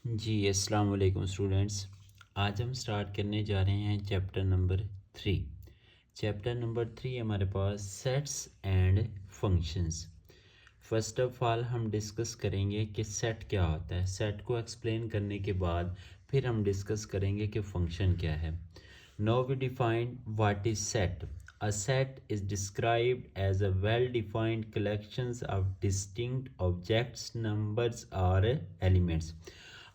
जी अस्सलाम वालेकुम स्टूडेंट्स। आज हम स्टार्ट करने जा रहे हैं चैप्टर नंबर 3। चैप्टर नंबर 3 हमारे पास sets and functions. First of all हम डिस्कस करेंगे कि सेट क्या होता है। सेट को एक्सप्लेन करने के बाद फिर हम डिस्कस करेंगे कि फंक्शन क्या है। Now we define what is set. A set is described as a well-defined collections of distinct objects, numbers or elements.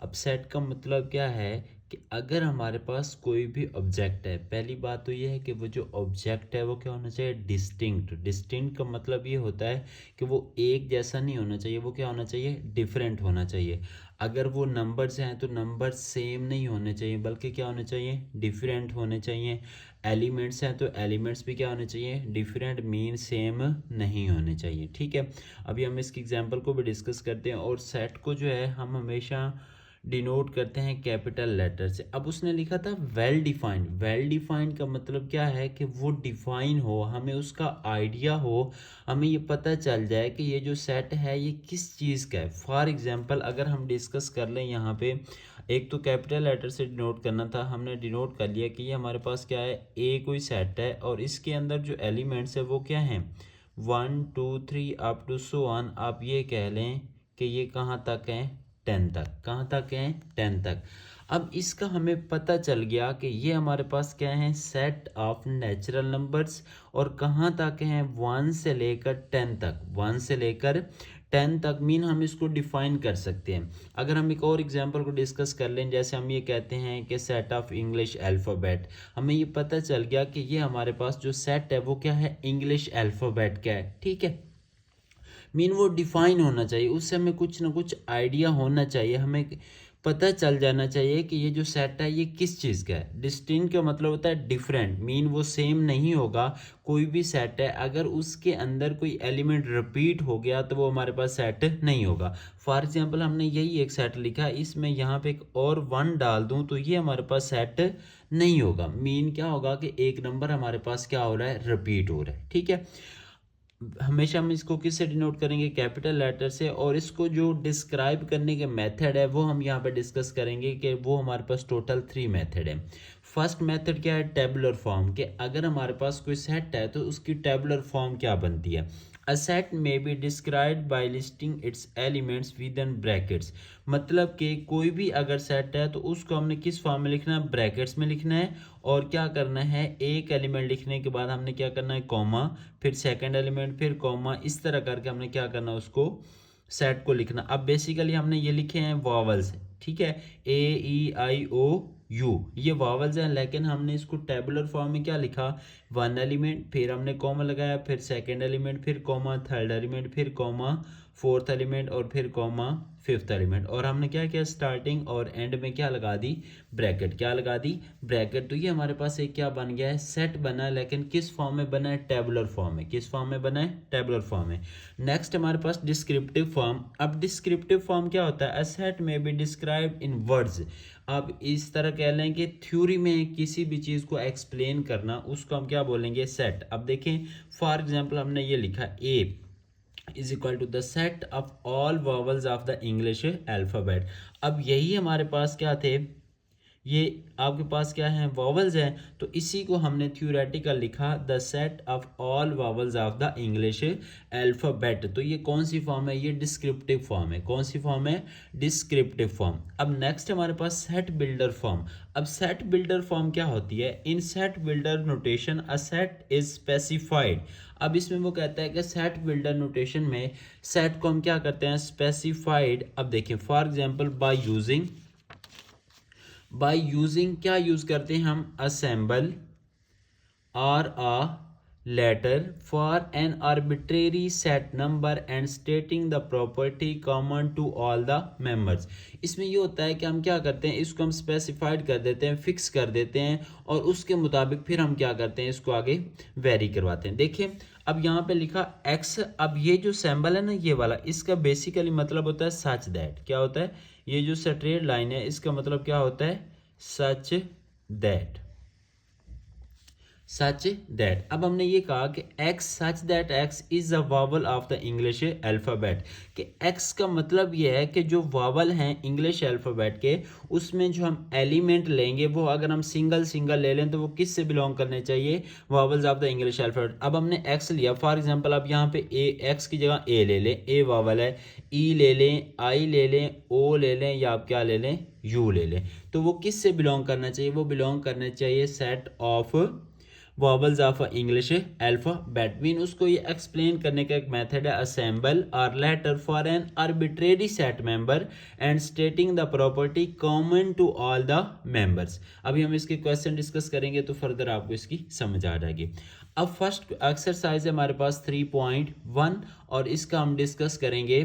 अब सेट का मतलब क्या है कि अगर हमारे पास कोई भी ऑब्जेक्ट है, पहली बात तो ये है कि वो जो ऑब्जेक्ट है वो क्या होना चाहिए, डिस्टिंक्ट। डिस्टिंक्ट का मतलब ये होता है कि वो एक जैसा नहीं होना चाहिए, वो क्या होना चाहिए, डिफरेंट होना चाहिए। अगर वो नंबर्स हैं तो नंबर सेम नहीं होने चाहिए, बल्कि क्या होने चाहिए, डिफरेंट होने चाहिए। एलिमेंट्स हैं तो एलिमेंट्स भी क्या होने चाहिए, डिफरेंट, मीन सेम नहीं होने चाहिए। ठीक है, अभी हम इसकी एग्जांपल को भी डिस्कस करते हैं। और सेट को जो है हम हमेशा डिनोट करते हैं कैपिटल लेटर से। अब उसने लिखा था वेल डिफाइंड। वेल डिफाइंड का मतलब क्या है कि वो डिफाइन हो, हमें उसका आइडिया हो, हमें ये पता चल जाए कि ये जो सेट है ये किस चीज़ का है। फॉर एग्जांपल अगर हम डिस्कस कर लें यहाँ पे, एक तो कैपिटल लेटर से डिनोट करना था, हमने डिनोट कर लिया कि ये हमारे पास क्या है, ए कोई सेट है और इसके अंदर जो एलिमेंट्स है वो क्या हैं, 1 2 3 अप टू सो ऑन। आप ये कह लें कि ये कहाँ तक है, 10 तक। कहाँ तक है, 10 तक। अब इसका हमें पता चल गया कि ये हमारे पास क्या है, सेट ऑफ नेचुरल नंबर्स। और कहाँ तक हैं, 1 से लेकर 10 तक। 1 से लेकर 10 तक मीन हम इसको डिफाइन कर सकते हैं। अगर हम एक और एग्जांपल को डिस्कस कर लें, जैसे हम ये कहते हैं कि सेट ऑफ इंग्लिश अल्फ़ाबेट, हमें ये पता चल गया कि ये हमारे पास जो सेट है वो क्या है, इंग्लिश अल्फ़ाबेट का है। ठीक है, मीन वो डिफाइन होना चाहिए, उससे हमें कुछ ना कुछ आइडिया होना चाहिए, हमें पता चल जाना चाहिए कि ये जो सेट है ये किस चीज़ का है। डिस्टिंक्ट का मतलब होता है डिफरेंट, मीन वो सेम नहीं होगा। कोई भी सेट है अगर उसके अंदर कोई एलिमेंट रिपीट हो गया तो वो हमारे पास सेट नहीं होगा। फॉर एग्जांपल हमने यही एक सेट लिखा है, इसमें यहाँ पे एक और 1 डाल दूँ तो ये हमारे पास सेट नहीं होगा। मीन क्या होगा कि एक नंबर हमारे पास क्या हो रहा है, रिपीट हो रहा है। ठीक है, हमेशा हम इसको किससे डिनोट करेंगे, कैपिटल लेटर से। और इसको जो डिस्क्राइब करने के मेथड है वो हम यहाँ पे डिस्कस करेंगे कि वो हमारे पास टोटल 3 मेथड है। फर्स्ट मेथड क्या है, टेबुलर फॉर्म, कि अगर हमारे पास कोई सेट है तो उसकी टेबुलर फॉर्म क्या बनती है। A set may be described bye listing it's elements with in brackets. मतलब कि कोई भी अगर सेट है तो उसको हमने किस फॉर्म में लिखना है, ब्रैकेट्स में लिखना है। और क्या करना है, एक एलिमेंट लिखने के बाद हमने क्या करना है, कॉमा, फिर सेकंड एलिमेंट, फिर कॉमा, इस तरह करके हमने क्या करना है, उसको सेट को लिखना। अब बेसिकली हमने ये लिखे हैं वॉवल्स। ठीक है, A E I O U, ये वॉवल्स हैं, लेकिन हमने इसको टेबुलर फॉर्म में क्या लिखा, 1 एलिमेंट, फिर हमने कॉमा लगाया, फिर सेकंड एलिमेंट, फिर कॉमा, थर्ड एलिमेंट, फिर कॉमा, फोर्थ एलिमेंट, और फिर कॉमा, फिफ्थ एलिमेंट। और हमने क्या किया, स्टार्टिंग और एंड में क्या लगा दी, ब्रैकेट। क्या लगा दी, ब्रैकेट। तो ये हमारे पास एक क्या बन गया है, सेट बना है, लेकिन किस फॉर्म में बना है, टेबुलर फॉर्म में। किस फॉर्म में बना है, टेबुलर फॉर्म में। नेक्स्ट हमारे पास डिस्क्रिप्टिव फॉर्म। अब डिस्क्रिप्टिव फॉर्म क्या होता है, अ सेट में बी डिस्क्राइब इन वर्ड्स। अब इस तरह कह लें कि थ्योरी में किसी भी चीज़ को एक्सप्लेन करना, उसको हम क्या बोलेंगे, सेट। अब देखें, फॉर एग्जाम्पल हमने ये लिखा, A is equal to the set of all vowels of the English alphabet. अब यही हमारे पास क्या थे, ये आपके पास क्या है, वॉवल्स हैं, तो इसी को हमने थ्योरेटिकल लिखा, the set of all vowels of the English alphabet. तो ये कौन सी फॉर्म है, ये डिस्क्रिप्टिव फॉर्म है। कौन सी फॉर्म है, डिस्क्रिप्टिव फॉर्म। अब नेक्स्ट हमारे पास सेट बिल्डर फॉर्म। अब सेट बिल्डर फॉर्म क्या होती है, in set builder notation a set is specified. अब इसमें वो कहता है कि सेट बिल्डर नोटेशन में सेट को हम क्या करते हैं, स्पेसिफाइड। अब देखिए, फॉर एग्जांपल बाय यूजिंग क्या यूज करते हैं हम, a symbol or a letter for an arbitrary set number and stating the property common to all the members. इसमें ये होता है कि हम क्या करते हैं, इसको हम स्पेसिफाइड कर देते हैं, फिक्स कर देते हैं, और उसके मुताबिक फिर हम क्या करते हैं, इसको आगे वेरी करवाते हैं। देखिए, अब यहाँ पे लिखा एक्स। अब ये जो सिंबल है ना, ये वाला, इसका बेसिकली मतलब होता है सच दैट। क्या होता है, ये जो स्ट्रेट लाइन है इसका मतलब क्या होता है, सच दैट। Such that. अब हमने ये कहा कि x such that x is a vowel of the English alphabet, कि एक्स का मतलब ये है कि जो वावल हैं इंग्लिश अल्फ़ाबेट के, उसमें जो हम एलिमेंट लेंगे वो अगर हम सिंगल सिंगल ले लें तो वो किस से बिलोंग करने चाहिए, vowels of the English alphabet. अब हमने एक्स लिया, फॉर एग्जांपल अब यहाँ पे ए, एक्स की जगह ए ले लें, ए वावल है, ई ले लें, आई ले लें, ओ ले लें, या आप क्या ले लें, यू ले लें, तो वो किस से बिलोंग करना चाहिए, वो बिलोंग करना चाहिए set of वॉबल्स of English alphabet. Mean उसको ये एक्सप्लेन करने का एक मेथड है, a symbol or letter for an arbitrary set member and stating the property common to all the members. अभी हम इसके क्वेश्चन डिस्कस करेंगे तो फर्दर आपको इसकी समझ आ जाएगी। अब फर्स्ट एक्सरसाइज है हमारे पास 3.1 और इसका हम डिस्कस करेंगे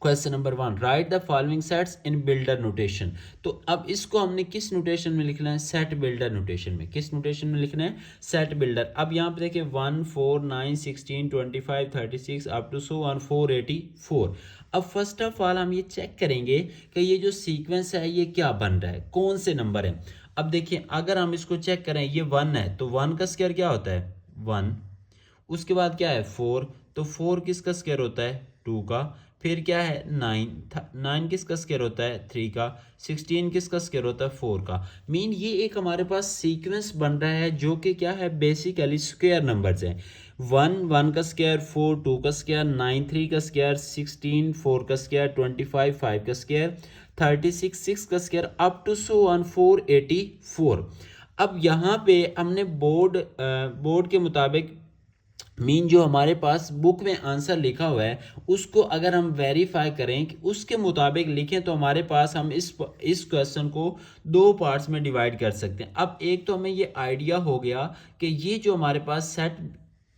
question number 1, right the following sets in builder notation. तो अब इसको हमने किस नोटेशन में लिखना है, सेट बिल्डर नोटेशन में। किस नोटेशन में लिखना है, सेट बिल्डर। अब यहाँ पे देखिए 1 4 9 16 25 36 अप टू सो ऑन 484। अब फर्स्ट ऑफ ऑल हम ये चेक करेंगे कि ये जो सीक्वेंस है ये क्या बन रहा है, कौन से नंबर है। अब देखिए अगर हम इसको चेक करें, ये 1 है तो 1 का स्क्वायर क्या होता है 1, उसके बाद क्या है 4, तो 4 किसका स्क्वायर होता है 2 का, फिर क्या है 9, 9 किसका स्क्वायर होता है 3 का, 16 किसका स्क्वायर होता है 4 का। मीन ये एक हमारे पास सीक्वेंस बन रहा है जो कि क्या है, बेसिकली स्क्वायर नंबर्स हैं। 1 1 का स्क्वायर, 4 2 का स्क्वायर, 9 3 का स्क्वायर, 16 4 का स्क्वायर, 25 5 का स्क्वायर, 36 6 का square, up to so on 484। अब यहाँ पे हमने बोर्ड के मुताबिक मीन जो हमारे पास बुक में आंसर लिखा हुआ है उसको अगर हम वेरीफाई करें कि उसके मुताबिक लिखें तो हमारे पास हम इस क्वेश्चन को दो पार्ट्स में डिवाइड कर सकते हैं। अब एक तो हमें ये आइडिया हो गया कि ये जो हमारे पास सेट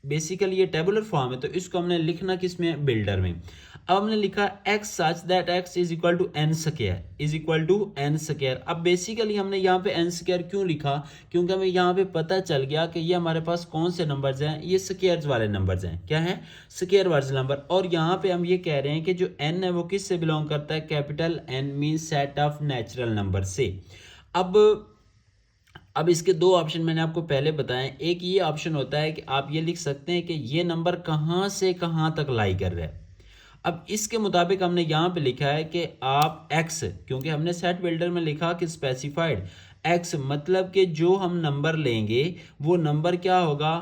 बेसिकली ये टेबुलर फॉर्म है, तो इसको हमने लिखना किस में, बिल्डर में। अब हमने लिखा x such that x is equal to n square, is equal to n square. अब बेसिकली हमने यहाँ पे एन स्क्वायर क्यों लिखा, क्योंकि हमें यहाँ पे पता चल गया कि ये हमारे पास कौन से नंबर्स हैं, ये स्क्वायर्स वाले नंबर्स हैं। क्या है, स्क्वायर वाले नंबर। और यहाँ पे हम ये कह रहे हैं कि जो n है वो किस से बिलोंग करता है, capital N mean set of natural number से। अब इसके दो ऑप्शन मैंने आपको पहले बताए। एक ये ऑप्शन होता है कि आप ये लिख सकते हैं कि ये नंबर कहाँ से कहाँ तक लाई कर रहा है। अब इसके मुताबिक हमने यहाँ पे लिखा है कि आप x, क्योंकि हमने सेट बिल्डर में लिखा कि स्पेसिफाइड x, मतलब कि जो हम नंबर लेंगे वो नंबर क्या होगा,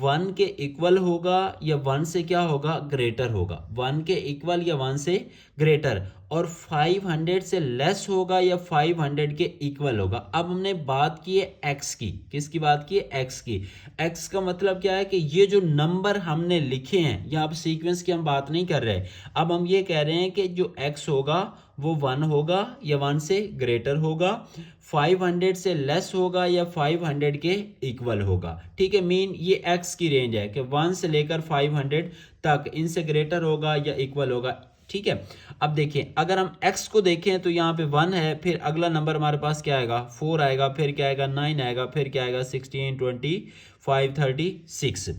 1 के इक्वल होगा या 1 से क्या होगा, ग्रेटर होगा, 1 के इक्वल या 1 से ग्रेटर, और 500 से लेस होगा या 500 के इक्वल होगा। अब हमने बात की है x की, किसकी बात की है, x की। x का मतलब क्या है कि ये जो नंबर हमने लिखे हैं, या अब सीक्वेंस की हम बात नहीं कर रहे, अब हम ये कह रहे हैं कि जो x होगा वो 1 होगा या 1 से ग्रेटर होगा, 500 से लेस होगा या 500 के इक्वल होगा। ठीक है, मीन ये x की रेंज है कि 1 से लेकर 500 तक, इनसे ग्रेटर होगा या इक्वल होगा। ठीक है, अब देखिए अगर हम x को देखें तो यहाँ पे 1 है, फिर अगला नंबर हमारे पास क्या आएगा, 4 आएगा, फिर क्या आएगा 9 आएगा, फिर क्या आएगा 16 25 36।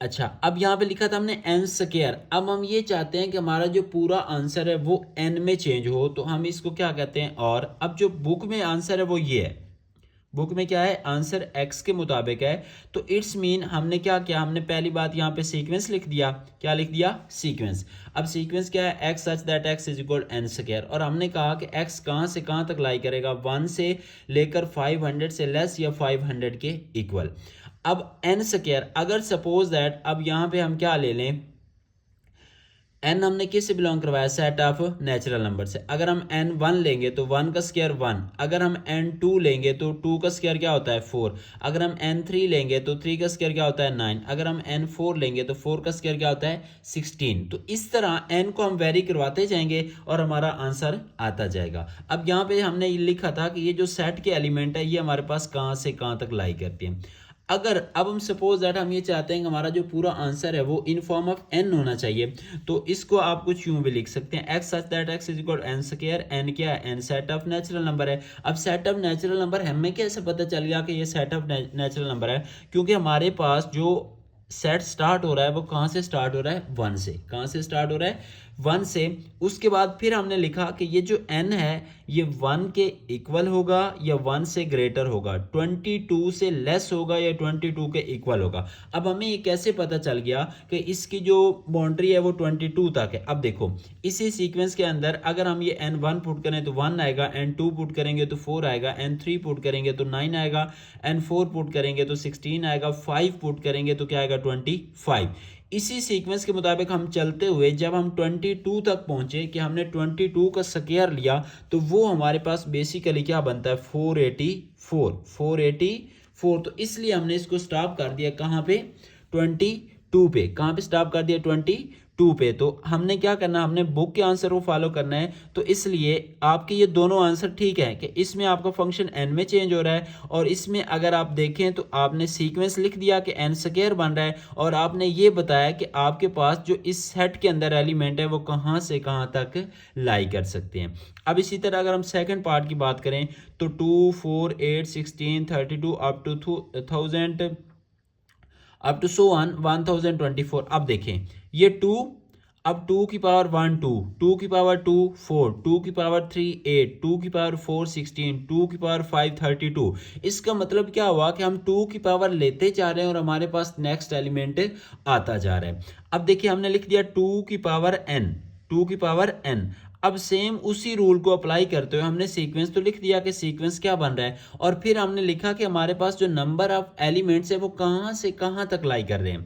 अच्छा, अब यहाँ पे लिखा था हमने एन स्क्वायर। अब हम ये चाहते हैं कि हमारा जो पूरा आंसर है वो एन में चेंज हो, तो हम इसको क्या कहते हैं, और अब जो बुक में आंसर है वो ये है, बुक में क्या है आंसर x के मुताबिक है, तो इट्स मीन हमने क्या किया, हमने पहली बात यहाँ पे सीक्वेंस लिख दिया। क्या लिख दिया, सीक्वेंस। अब सीक्वेंस क्या है, x such that x is equal n square, और हमने कहा कि x कहाँ से कहाँ तक लाई करेगा, 1 से लेकर 500 से लेस या 500 के इक्वल। अब एन स्क्वायर, अगर सपोज दैट, अब यहाँ पे हम क्या ले लें, n हमने किस से बिलोंग करवाया, सेट ऑफ नेचुरल नंबर से। अगर हम n1 लेंगे तो 1 का स्क्वायर 1, अगर हम n2 लेंगे तो 2 का स्क्वायर क्या होता है 4, अगर हम n3 लेंगे तो 3 का स्क्वायर क्या होता है 9, अगर हम n4 लेंगे तो 4 का स्क्वायर क्या होता है 16। तो इस तरह n को हम वेरी करवाते जाएंगे और हमारा आंसर आता जाएगा। अब यहाँ पे हमने ये लिखा था कि ये जो सेट के एलिमेंट है ये हमारे पास कहाँ से कहाँ तक लाई करती हैं। अगर अब हम सपोज दैट हम ये चाहते हैं कि हमारा जो पूरा आंसर है वो इन फॉर्म ऑफ n होना चाहिए, तो इसको आप कुछ यूं भी लिख सकते हैं, x such that x is equal n square, n क्या है n set of natural number है। अब सेट ऑफ नेचुरल नंबर हमें कैसे पता चल गया कि ये सेट ऑफ नेचुरल नंबर है, क्योंकि हमारे पास जो सेट स्टार्ट हो रहा है वो कहाँ से स्टार्ट हो रहा है, 1 से। कहाँ से स्टार्ट हो रहा है, 1 से। उसके बाद फिर हमने लिखा कि ये जो n है ये 1 के इक्वल होगा या 1 से ग्रेटर होगा, 22 से लेस होगा या 22 के इक्वल होगा। अब हमें ये कैसे पता चल गया कि इसकी जो बाउंड्री है वो 22 तक है। अब देखो इसी सीक्वेंस के अंदर अगर हम ये n1 पुट करें तो 1 आएगा, n2 पुट करेंगे तो 4 आएगा, n3 पुट करेंगे तो 9 आएगा, n4 पुट करेंगे तो 16 आएगा, 5 पुट करेंगे तो क्या आएगा 25। इसी सीक्वेंस के मुताबिक हम चलते हुए जब हम 22 तक पहुंचे कि हमने 22 का स्क्वायर लिया तो वो हमारे पास बेसिकली क्या बनता है 484। तो इसलिए हमने इसको स्टॉप कर दिया कहाँ पे 22 पे। कहाँ पे स्टॉप कर दिया 22 पे। तो हमने क्या करना, हमने बुक के आंसर को फॉलो करना है। तो इसलिए आपके ये दोनों आंसर ठीक है कि इसमें आपका फंक्शन n में चेंज हो रहा है और इसमें अगर आप देखें तो आपने सीक्वेंस लिख दिया कि n स्क्वायर बन रहा है और आपने ये बताया कि आपके पास जो इस सेट के अंदर एलिमेंट है वो कहाँ से कहाँ तक लाई कर सकते हैं। अब इसी तरह अगर हम सेकंड पार्ट की बात करें तो 2, 4, 8, 16, 32 up to 1000 up to so on 1024। अब देखें ये 2, अब 2 की पावर 1 2, 2 की पावर 2 4, 2 की पावर 3 8, 2 की पावर 4 16, 2 की पावर 5 32। इसका मतलब क्या हुआ कि हम 2 की पावर लेते जा रहे हैं और हमारे पास नेक्स्ट एलिमेंट आता जा रहा है। अब देखिए हमने लिख दिया 2 की पावर n, 2 की पावर n। अब सेम उसी रूल को अप्लाई करते हुए हमने सीक्वेंस तो लिख दिया कि सीक्वेंस क्या बन रहा है और फिर हमने लिखा कि हमारे पास जो नंबर ऑफ एलिमेंट्स है वो कहाँ से कहाँ तक लाई कर रहे हैं।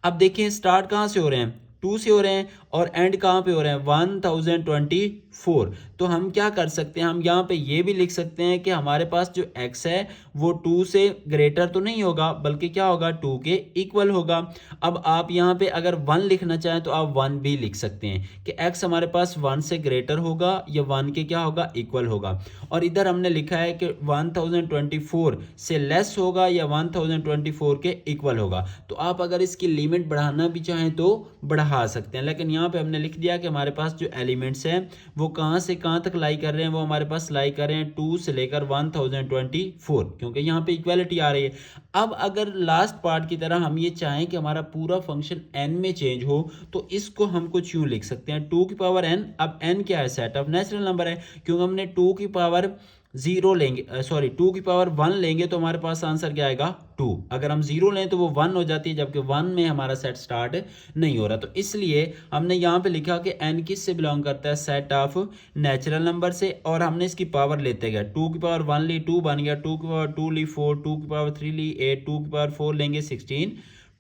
अब देखिए स्टार्ट कहाँ से हो रहे हैं 2 से हो रहे हैं और एंड कहाँ पे हो रहे हैं 1024। तो हम क्या कर सकते हैं, हम यहाँ पे ये भी लिख सकते हैं कि हमारे पास जो x है वो 2 से ग्रेटर तो नहीं होगा बल्कि क्या होगा 2 के इक्वल होगा। अब आप यहाँ पे अगर 1 लिखना चाहें तो आप 1 भी लिख सकते हैं कि x हमारे पास 1 से ग्रेटर होगा या 1 के क्या होगा इक्वल होगा। और इधर हमने लिखा है कि 1024 से लेस होगा या 1024 के इक्वल होगा। तो आप अगर इसकी लिमिट बढ़ाना भी चाहें तो बढ़ा सकते हैं, लेकिन यहाँ पे हमने लिख दिया कि हमारे पास जो एलिमेंट्स हैं वो कहाँ से कहाँ तक लाई कर रहे हैं, वो हमारे पास लाई कर रहे हैं 2 से लेकर 1024 क्योंकि यहाँ पे इक्वालिटी आ रही है। अब अगर लास्ट पार्ट की तरह हम ये चाहें कि हमारा पूरा फंक्शन n में चेंज हो तो इसको हम कुछ यूँ लिख सकते हैं 2 की पावर n। अब n क्या है, सेट ऑफ नेचुरल नंबर है क्योंकि हमने 2 की पावर 0 लेंगे, सॉरी 2 की पावर 1 लेंगे तो हमारे पास आंसर क्या आएगा 2। अगर हम 0 लें तो वो 1 हो जाती है जबकि 1 में हमारा सेट स्टार्ट नहीं हो रहा। तो इसलिए हमने यहाँ पे लिखा कि n किस से बिलोंग करता है, सेट ऑफ नेचुरल नंबर से। और हमने इसकी पावर लेते गए 2 की पावर 1 ली 2 बन गया, 2 की पावर 2 ली 4, 2 की पावर 3 ली 8, 2 की पावर 4 लेंगे 16,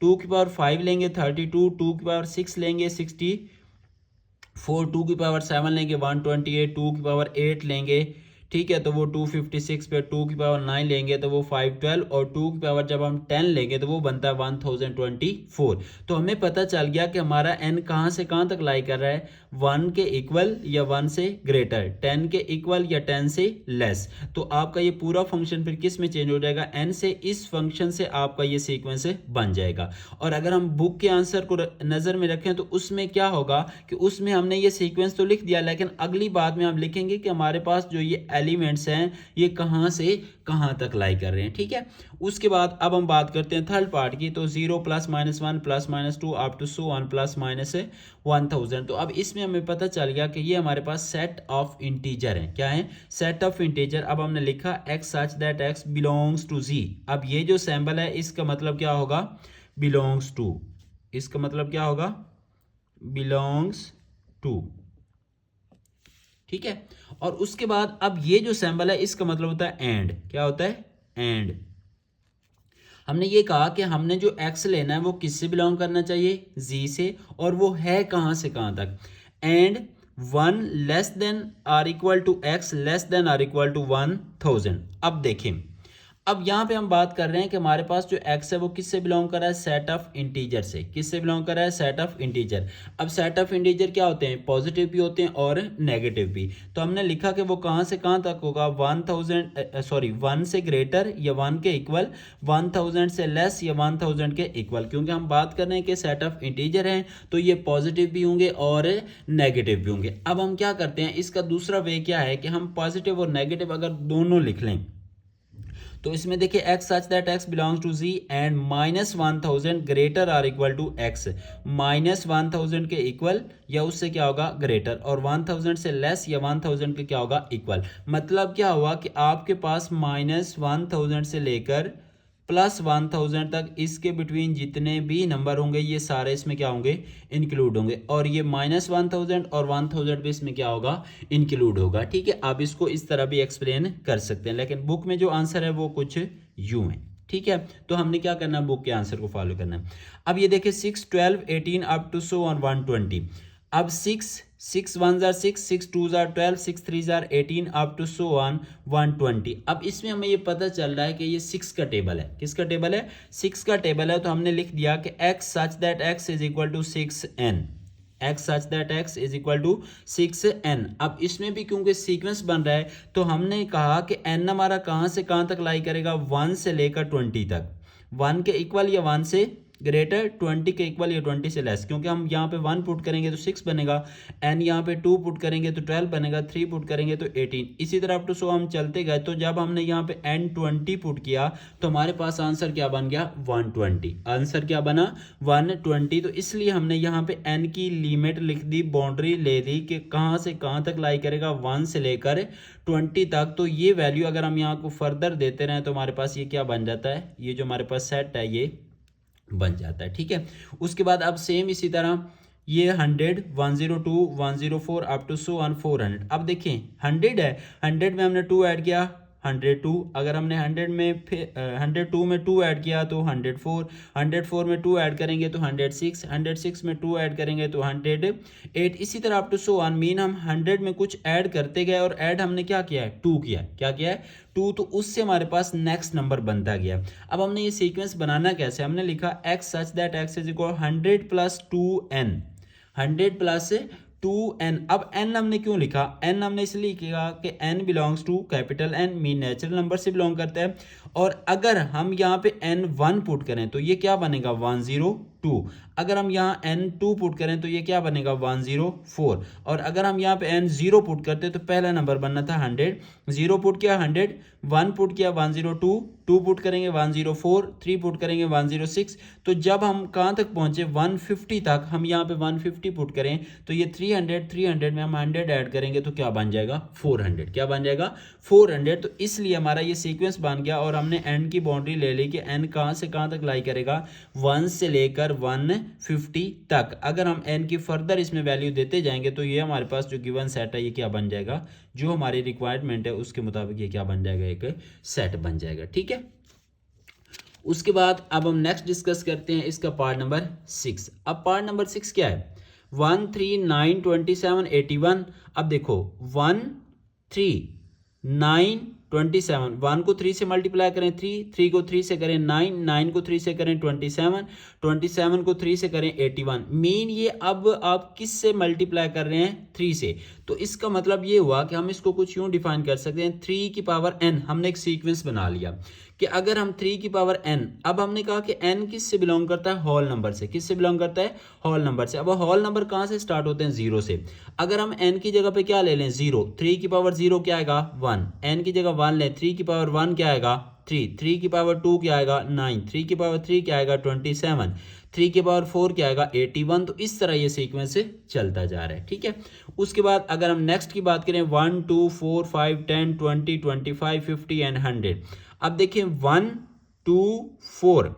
2 की पावर 5 लेंगे 32, 2 की पावर 6 लेंगे 64, 2 की पावर 7 लेंगे 128, 2 की पावर 8 लेंगे, ठीक है तो वो 256 पे 2 की पावर 9 लेंगे तो वो 512 और 2 की पावर जब हम 10 लेंगे तो वो बनता है 1024। तो हमें पता चल गया कि हमारा n कहाँ से कहाँ तक लाई कर रहा है, 1 के इक्वल या 1 से ग्रेटर, 10 के इक्वल या 10 से लेस। तो आपका ये पूरा फंक्शन फिर किस में चेंज हो जाएगा, n से। इस फंक्शन से आपका ये सीक्वेंस बन जाएगा। और अगर हम बुक के आंसर को नज़र में रखें तो उसमें क्या होगा कि उसमें हमने ये सीक्वेंस तो लिख दिया लेकिन अगली बात में हम लिखेंगे कि हमारे पास जो ये एलिमेंट्स हैं ये कहाँ से कहाँ तक लाई कर रहे हैं, ठीक है। उसके बाद अब हम बात करते हैं थर्ड पार्ट की। तो 0 +- 1 +- 2 अप टू सो ऑन +-1000। तो अब इसमें हमें पता चल गया कि ये हमारे पास सेट ऑफ इंटीजर है। क्या है, सेट ऑफ इंटीजर। अब हमने लिखा x such that x belongs to z। अब ये जो सैम्बल है इसका मतलब क्या होगा, बिलोंग्स टू। इसका मतलब क्या होगा, बिलोंग्स टू, ठीक है। और उसके बाद अब ये जो सैम्बल है इसका मतलब होता है एंड। क्या होता है, एंड। हमने ये कहा कि हमने जो x लेना है वो किससे बिलोंग करना चाहिए, z से, और वो है कहाँ से कहाँ तक। And 1 less than or equal to x less than or equal to 1000। अब देखें, अब यहाँ पे हम बात कर रहे हैं कि हमारे पास जो x है वो किससे बिलोंग कर रहा है, सेट ऑफ इंटीजर से। किससे बिलोंग कर रहा है, सेट ऑफ इंटीजर। अब सेट ऑफ इंटीजर क्या होते हैं, पॉजिटिव भी होते हैं और नेगेटिव भी। तो हमने लिखा कि वो कहाँ से कहाँ तक होगा, 1 से ग्रेटर या 1 के इक्वल, 1000 से लेस या 1000 के इक्वल। क्योंकि हम बात कर रहे हैं कि सेट ऑफ इंटीजर हैं तो ये पॉजिटिव भी होंगे और नेगेटिव भी होंगे। अब हम क्या करते हैं, इसका दूसरा वे क्या है कि हम पॉजिटिव और नेगेटिव अगर दोनों लिख लें तो इसमें देखिए x such that x belongs to z and -1000 greater or equal to x, -1000 के इक्वल या उससे क्या होगा ग्रेटर, और 1000 से लेस या 1000 के क्या होगा इक्वल। मतलब क्या हुआ कि आपके पास -1000 से लेकर +1000 तक इसके बिटवीन जितने भी नंबर होंगे ये सारे इसमें क्या होंगे इंक्लूड होंगे, और ये -1000 और 1000 भी इसमें क्या होगा इंक्लूड होगा। ठीक है, आप इसको इस तरह भी एक्सप्लेन कर सकते हैं, लेकिन बुक में जो आंसर है वो कुछ यूं है। ठीक है, तो हमने क्या करना है, बुक के आंसर को फॉलो करना है। अब ये देखिए 6, 12, 18 अप टू सो ऑन 120। अब 6 1 जार 6, 6 2 जार 12, 6 3 जार 18 अप टू सो ऑन 120। अब इसमें हमें ये पता चल रहा है कि ये 6 का टेबल है। किसका टेबल है? 6 का टेबल है। तो हमने लिख दिया कि x such that x is equal to 6n, x such that x is equal to 6n। अब इसमें भी क्योंकि सीक्वेंस बन रहा है तो हमने कहा कि n हमारा कहाँ से कहाँ तक लाई करेगा, 1 से लेकर 20 तक, 1 के इक्वल या 1 से ग्रेटर, 20 के इक्वल या 20 से लेस। क्योंकि हम यहाँ पे 1 पुट करेंगे तो 6 बनेगा, एन यहाँ पे 2 पुट करेंगे तो 12 बनेगा, 3 पुट करेंगे तो 18। इसी तरह अप टू सो हम चलते गए। तो जब हमने यहाँ पे एन 20 पुट किया तो हमारे पास आंसर क्या बन गया, 120। आंसर क्या बना, 120। तो इसलिए हमने यहाँ पे एन की लिमिट लिख दी, बाउंड्री ले दी कि कहाँ से कहाँ तक लाई करेगा, 1 से लेकर 20 तक। तो ये वैल्यू अगर हम यहाँ को फर्दर देते रहें तो हमारे पास ये क्या बन जाता है, ये जो हमारे पास सेट है ये बन जाता है। ठीक है, उसके बाद अब सेम इसी तरह ये 100, 102, 104 अप टू सो ऑन 400। अब देखें 100 है, 100 में हमने 2 ऐड किया 102, अगर हमने 100 में 102 में 2 ऐड किया तो 104, 104 में 2 ऐड करेंगे तो 106, 106 में 2 ऐड करेंगे तो 108। इसी तरह up to so on. Mean हम 100 में कुछ ऐड करते गए और ऐड हमने क्या किया है, 2 किया है। क्या किया है, 2। तो उससे हमारे पास नेक्स्ट नंबर बनता गया। अब हमने ये सीक्वेंस बनाना कैसे, हमने लिखा x such that x is equal 100 plus 2n, 100 plus 2n। अब n हमने क्यों लिखा, n हमने इसलिए लिखा कि n belongs to capital N, mean natural number से बिलोंग करता है। और अगर हम यहाँ पे n 1 पुट करें तो ये क्या बनेगा, 102। अगर हम यहाँ n 2 पुट करें तो ये क्या बनेगा, 104। और अगर हम यहाँ पे n 0 पुट करते तो पहला नंबर बनना था 100, 0 पुट किया 100, 1 पुट किया 102, 2 पुट करेंगे 104, 3 पुट करेंगे 106। तो जब हम कहाँ तक पहुँचे, 150 तक। हम यहाँ पे 150 पुट करें तो ये 300 में हम 100 ऐड करेंगे तो क्या बन जाएगा, 400। क्या बन जाएगा, 400। तो इसलिए हमारा ये सीक्वेंस बन गया। और हमने n की बाउंड्री ले ली कि n कहाँ से कहाँ तक लाई करेगा, 1 से लेकर 150 तक। अगर हम n की फर्दर इसमें वैल्यू देते जाएंगे तो ये हमारे पास जो गिवन सेट है ये क्या बन जाएगा, जो हमारी रिक्वायरमेंट है उसके मुताबिक ये क्या बन जाएगा, एक सेट बन जाएगा। ठीक है, उसके बाद अब हम नेक्स्ट डिस्कस करते हैं इसका पार्ट नंबर 6। अब पार्ट नंबर 6 क्या है, 1 3 9 27 81। अब देखो 1 3 9 27, 1 को 3 से मल्टीप्लाई करें 3, 3 को 3 से करें 9, 9 को 3 से करें 27, 27 को 3 से करें 81। मीन ये अब आप किस से मल्टीप्लाई कर रहे हैं, 3 से। तो इसका मतलब ये हुआ कि हम इसको कुछ यूं डिफाइन कर सकते हैं, 3 की पावर n। हमने एक सीक्वेंस बना लिया कि अगर हम 3 की पावर n, अब हमने कहा कि n किस से बिलोंग करता है, होल नंबर से। किस से बिलोंग करता है, होल नंबर से। अब होल नंबर कहाँ से स्टार्ट होते हैं, 0 से। अगर हम n की जगह पे क्या ले लें, 0, 3 की पावर 0 क्या आएगा, 1। n की जगह 1 लें, 3 की पावर 1 क्या आएगा, 3, 3 की पावर 2 क्या आएगा, 9, 3 की पावर 3 क्या आएगा, 27, 3 की पावर 4 क्या आएगा, 81। तो इस तरह ये सीक्वेंस चलता जा रहा है। ठीक है, उसके बाद अगर हम नेक्स्ट की बात करें, 1 2 4 5 10 20 25 50 एंड 100। अब देखिए 1 2 4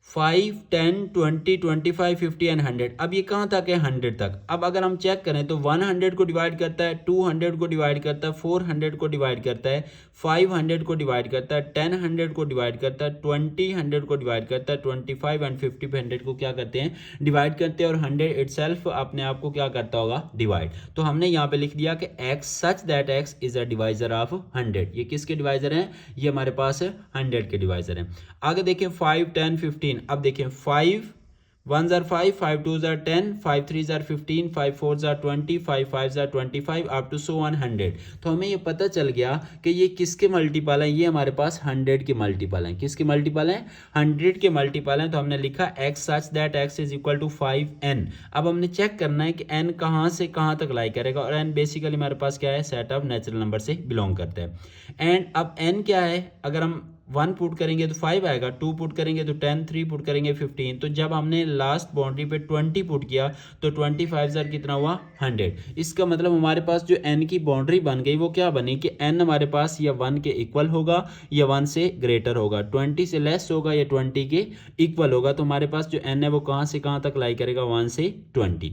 5 10 20 25 50 एंड 100। अब ये कहाँ तक है, 100 तक। अब अगर हम चेक करें तो 100 को डिवाइड करता है, 200 को डिवाइड करता है, 400 को डिवाइड करता है, 500 को डिवाइड करता है, 10 को डिवाइड करता है, 20 को डिवाइड करता है, 25 एंड 50 100 को क्या करते हैं, डिवाइड करते हैं। और 100 इटसेल्फ अपने आप को क्या करता होगा, डिवाइड। तो हमने यहाँ पे लिख दिया कि x such that x is a divisor of 100। ये किसके डिवाइजर हैं, ये हमारे पास 100 के डिवाइजर हैं। आगे देखें 5 10 15। अब देखें 5 1s are 5, 5 2s are 10, 5 3s are 15, 5 4s are 20, 5 5s are 25 up to so 100। तो हमें ये पता चल गया कि ये किसके मल्टीपल हैं, ये हमारे पास 100 के मल्टीपल हैं। किसके मल्टीपल हैं? 100 के मल्टीपल हैं। तो हमने लिखा x such that x is equal to 5n। अब हमने चेक करना है कि n कहाँ से कहाँ तक लाई करेगा, और n बेसिकली हमारे पास क्या है, सेट ऑफ नेचुरल नंबर से बिलोंग करता है। एंड अब n क्या है, अगर हम 1 पुट करेंगे तो 5 आएगा, 2 पुट करेंगे तो 10, 3 पुट करेंगे 15। तो जब हमने लास्ट बाउंड्री पे 20 पुट किया तो 25 कितना हुआ, 100। इसका मतलब हमारे पास जो n की बाउंड्री बन गई वो क्या बनी कि n हमारे पास या 1 के इक्वल होगा या 1 से ग्रेटर होगा, 20 से लेस होगा या 20 के इक्वल होगा। तो हमारे पास जो n है वो कहाँ से कहाँ तक लाई करेगा, 1 से 20।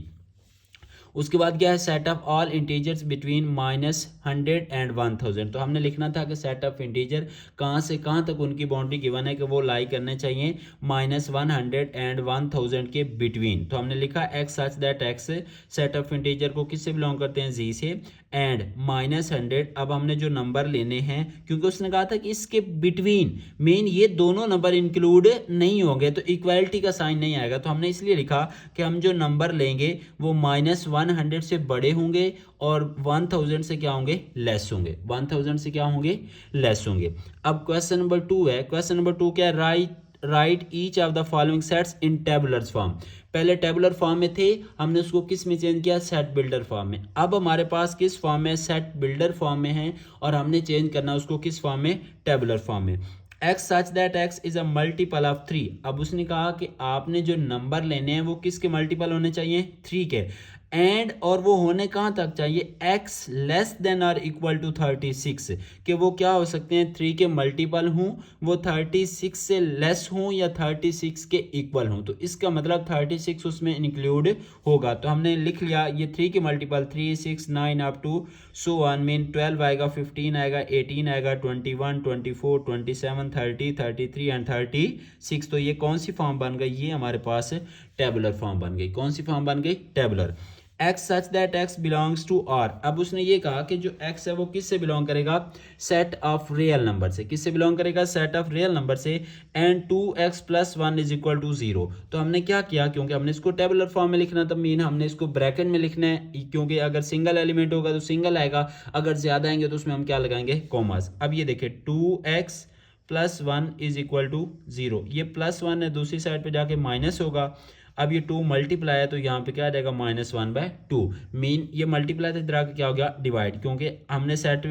उसके बाद क्या है, set of all integers between -100 and 1000। तो हमने लिखना था कि सेट ऑफ इंटीजर कहाँ से कहाँ तक उनकी बाउंड्री गिवन है कि वो लाई करने चाहिए -100 एंड 1000 के बिटवीन। तो हमने लिखा x such that x set of integer को किससे बिलोंग करते हैं, z से, एंड -100। अब हमने जो नंबर लेने हैं, क्योंकि उसने कहा था कि इसके बिटवीन मेन ये दोनों नंबर इंक्लूड नहीं होंगे तो इक्वालिटी का साइन नहीं आएगा। तो हमने इसलिए लिखा कि हम जो नंबर लेंगे वो -100 से बड़े होंगे और 1000 से क्या होंगे, लेस होंगे। 1000 से क्या होंगे, लेस होंगे। अब क्वेश्चन नंबर 2 है। क्वेश्चन नंबर 2 क्या है, right each of the following sets in tabular form. पहले टेबुलर फॉर्म में थे, हमने उसको किस में चेंज किया, सेट बिल्डर फॉर्म में। अब हमारे पास किस फॉर्म में, सेट बिल्डर फॉर्म में है, और हमने चेंज करना उसको किस फॉर्म में, टेबुलर फॉर्म में। x such that x is a multiple of 3। अब उसने कहा कि आपने जो नंबर लेने हैं वो किसके मल्टीपल होने चाहिए, 3 के। एंड और वो होने कहाँ तक चाहिए, x लेस देन और इक्वल टू 36, कि वो क्या हो सकते हैं, 3 के मल्टीपल हूँ, वो 36 से लेस हूँ या 36 के इक्वल हूँ। तो इसका मतलब 36 उसमें इंक्लूड होगा। तो हमने लिख लिया ये 3 के multiple 3, 6, 9 up to so 1 mean 12 आएगा, 15 आएगा, 18 आएगा, 21, 24, 27, 30, 33 एंड 36। तो ये कौन सी फॉर्म बन गई, ये हमारे पास टेबुलर फॉर्म बन गई। कौन सी फॉर्म बन गई, tabular. x such that x belongs to R। अब उसने ये कहा कि जो x है वो किससे बिलोंग करेगा, सेट ऑफ रियल नंबर से। किससे बिलोंग करेगा, सेट ऑफ रियल नंबर से। And 2x + 1 is equal to 0। तो हमने क्या किया, क्योंकि हमने इसको टेबुलर फॉर्म में लिखना था, मीन हमने इसको ब्रैकेट में लिखना है, क्योंकि अगर सिंगल एलिमेंट होगा तो सिंगल आएगा, अगर ज्यादा आएंगे तो उसमें हम क्या लगाएंगे, कॉमास। अब ये देखिए 2x + 1 इज इक्वल टू 0। ये +1 है, दूसरी साइड पे जाके माइनस होगा। अब ये 2 मल्टीप्लाई है तो यहाँ पे क्या आ जाएगा, -1/2। मीन ये मल्टीप्लाई तो इधर आके क्या हो गया, डिवाइड, क्योंकि हमने सेट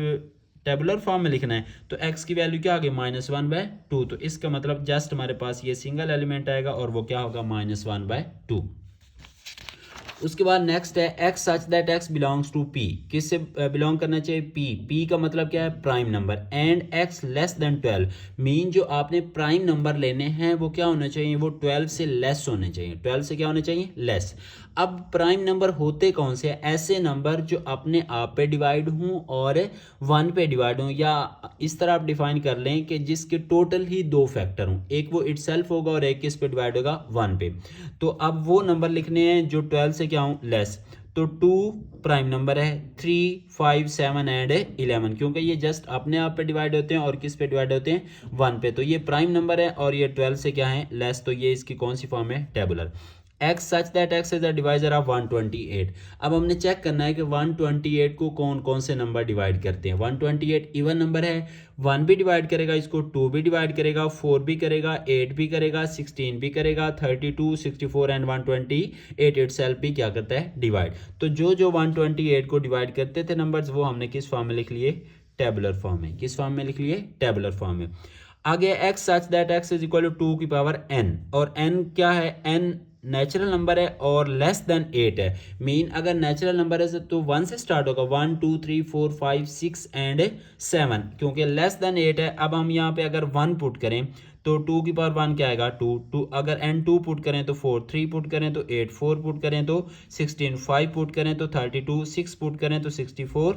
टेबुलर फॉर्म में लिखना है। तो x की वैल्यू क्या आ गई, -1/2। तो इसका मतलब जस्ट हमारे पास ये सिंगल एलिमेंट आएगा और वो क्या होगा, -1/2। उसके बाद नेक्स्ट है x such that x belongs to p। किससे बिलोंग करना चाहिए, p का मतलब क्या है, prime number. And x less than 12 mean जो आपने प्राइम नंबर लेने हैं वो क्या होने चाहिए, वो 12 से लेस होने चाहिए। 12 से क्या होने चाहिए, लेस। अब प्राइम नंबर होते कौन से हैं, ऐसे नंबर जो अपने आप पे डिवाइड हों और 1 पे डिवाइड हों, या इस तरह आप डिफाइन कर लें कि जिसके टोटल ही 2 फैक्टर हों, एक वो इटसेल्फ होगा और एक किस पे डिवाइड होगा, 1 पे। तो अब वो नंबर लिखने हैं जो 12 से क्या हूँ, लेस। तो 2 प्राइम नंबर है, 3, 5, 7 एंड 11, क्योंकि ये जस्ट अपने आप पे डिवाइड होते हैं और किस पे डिवाइड होते हैं, 1 पे। तो ये प्राइम नंबर है और ये 12 से क्या है, लेस। तो ये इसकी कौन सी फॉर्म है, tabular. x such that x is the divisor of 128। अब हमने चेक करना है कि 128 को कौन कौन से नंबर डिवाइड करते हैं। 128 इवन नंबर है, 1 भी डिवाइड करेगा इसको, 2 भी डिवाइड करेगा, 4 भी करेगा, 8 भी करेगा, 16 भी करेगा, 32, 64 एंड 128 इटसेल्फ भी क्या करता है, डिवाइड। तो जो जो 128 को डिवाइड करते थे नंबर्स वो हमने किस फॉर्म में लिख लिए, टेबुलर फॉर्म में। किस फॉर्म में लिख लिए, टेबुलर फॉर्म में। आगे x such that x is equal to 2 की पावर n, और n क्या है, n नेचुरल नंबर है और लेस देन 8 है। मीन अगर नेचुरल नंबर है तो 1 से स्टार्ट होगा, 1 2 3 4 5 6 एंड 7, क्योंकि लेस देन 8 है। अब हम यहाँ पे अगर 1 पुट करें तो 2 की पावर 1 क्या आएगा, 2। अगर n 2 पुट करें तो 4, 3 पुट करें तो 8, 4 पुट करें तो 16, 5 पुट करें तो 32, 6 पुट करें तो 64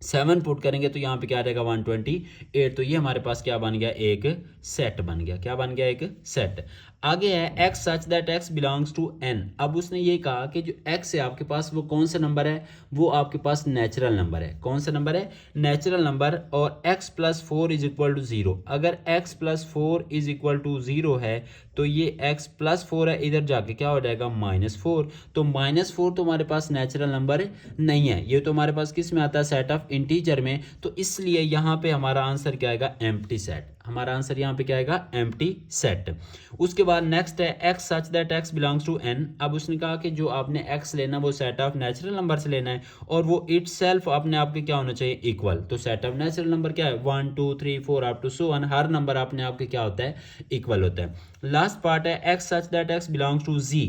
7 पुट करेंगे तो यहाँ पे क्या आ जाएगा 128। तो ये हमारे पास क्या बन गया, एक सेट बन गया। क्या बन गया, एक सेट। आगे है x such that x belongs to n। अब उसने ये कहा कि जो x है आपके पास वो कौन सा नंबर है, वो आपके पास नेचुरल नंबर है। कौन सा नंबर है, नेचुरल नंबर। और x plus 4 is equal to 0। अगर x plus 4 is equal to 0 है तो ये x प्लस 4 है, इधर जाके क्या हो जाएगा -4। तो -4 तो हमारे पास नेचुरल नंबर नहीं है, ये तो हमारे पास किस में आता है, सेट ऑफ इंटीजर में। तो इसलिए यहाँ पे हमारा आंसर क्या आएगा, एम्प्टी सेट। हमारा आंसर यहाँ पे क्या आएगा, एम्प्टी सेट। उसके बाद नेक्स्ट है x such that x belongs to n। अब उसने कहा कि जो आपने x लेना वो सेट ऑफ नेचुरल नंबर से लेना है और वो इटसेल्फ अपने आप के क्या होना चाहिए, इक्वल। तो सेट ऑफ नेचुरल नंबर क्या है, 1 2 3 4 अप टू सो ऑन, हर नंबर अपने आप के क्या होता है, इक्वल होता है। लास्ट पार्ट है x such that x belongs to z।